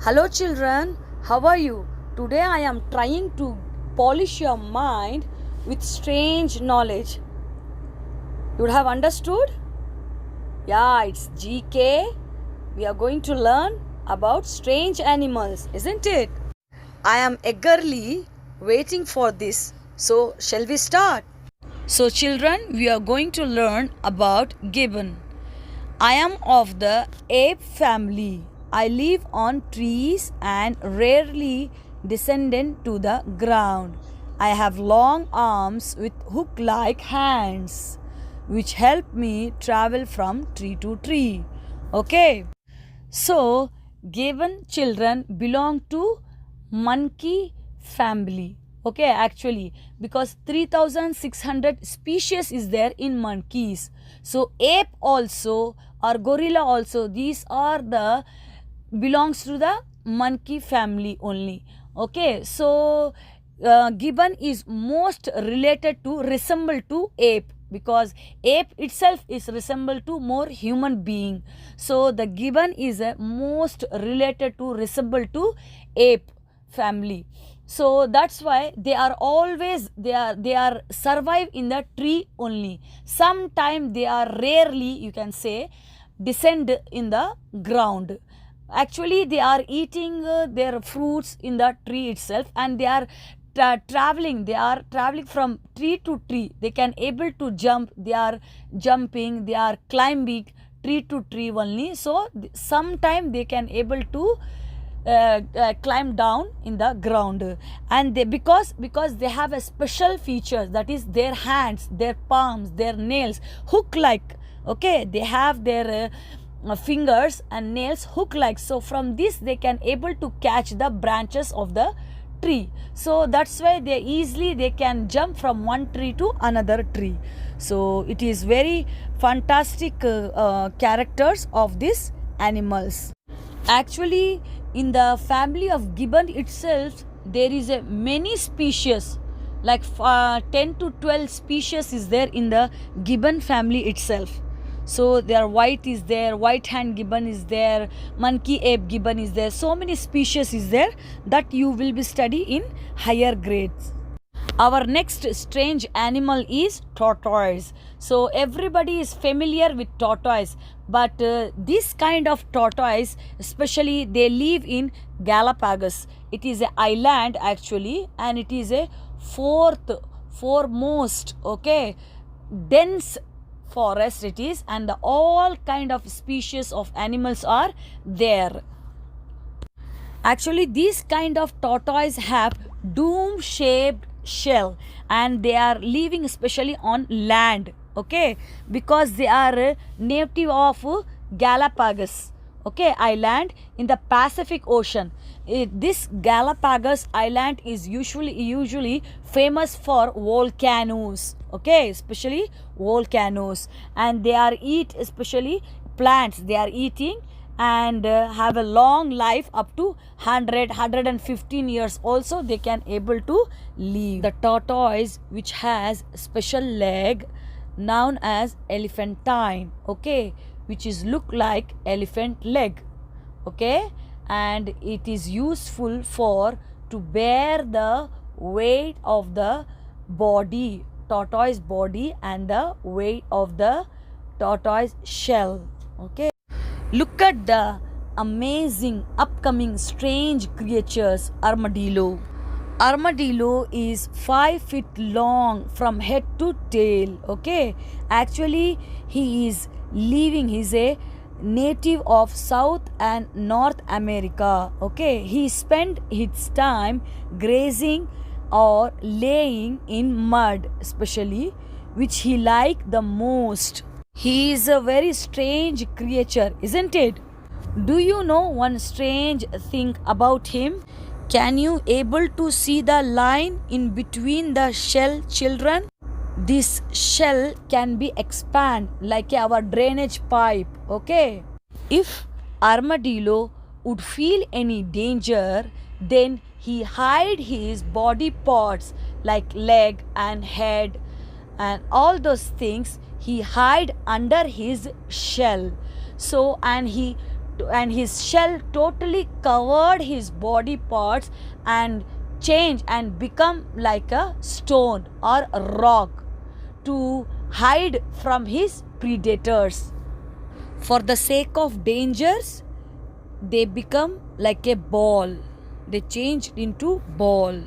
Hello children, how are you? Today I am trying to polish your mind with strange knowledge. You would have understood? Yeah, it's GK. We are going to learn about strange animals, isn't it? I am eagerly waiting for this. So, shall we start? So, children, we are going to learn about gibbon. I am of the ape family. I live on trees and rarely descend to the ground. I have long arms with hook-like hands which help me travel from tree to tree. Okay. So, gibbon children belong to monkey family. Okay, actually, because 3600 species is there in monkeys. So, ape also or gorilla also, these are the belongs to the monkey family only. Okay, so gibbon is most related to resemble to ape, because ape itself is resemble to more human being. So the gibbon is most related to resemble to ape family. So that's why they are always they are survive in the tree only. Sometime they are rarely, you can say, descend in the ground. Actually they are eating their fruits in the tree itself, and they are traveling from tree to tree. They can able to jump, they are jumping, they are climbing tree to tree only. So sometime they can able to climb down in the ground, and they because they have a special feature, that is their hands, their palms, their nails hook like. Okay, they have their fingers and nails hook like. So from this they can able to catch the branches of the tree. So that's why they can jump from one tree to another tree. So it is very fantastic characters of these animals. Actually, in the family of gibbon itself, there is a many species, like 10 to 12 species is there in the gibbon family itself. So their white is there, white hand gibbon is there, monkey ape gibbon is there. So many species is there that you will be study in higher grades. Our next strange animal is tortoise. So everybody is familiar with tortoise, but this kind of tortoise, especially they live in Galapagos. It is an island actually, and it is a foremost, okay, dense forest it is, and all kind of species of animals are there. Actually, these kind of tortoise have dome shaped shell, and they are living especially on land. Okay, because they are native of Galapagos, okay, island in the Pacific Ocean. This Galapagos island is usually famous for volcanoes. Okay, especially volcanoes, and they are eat especially plants they are eating, and have a long life up to 115 years also they can able to live. The tortoise, which has special leg known as elephantine, okay, which is look like elephant leg, okay, and it is useful for to bear the weight of the body, tortoise body, and the weight of the tortoise shell. Okay, look at the amazing upcoming strange creatures. Armadillo. Armadillo is 5 feet long from head to tail. Okay, actually he is a native of South and North America. Okay, he spent his time grazing or laying in mud, especially, which he liked the most. He is a very strange creature, isn't it? Do you know one strange thing about him? Can you able to see the line in between the shell, children? This shell can be expand like our drainage pipe. Okay, if armadillo would feel any danger, then he hide his body parts like leg and head and all those things he hide under his shell. So, and he and his shell totally covered his body parts and change and become like a stone or a rock to hide from his predators. For the sake of dangers, they become like a ball. They changed into ball.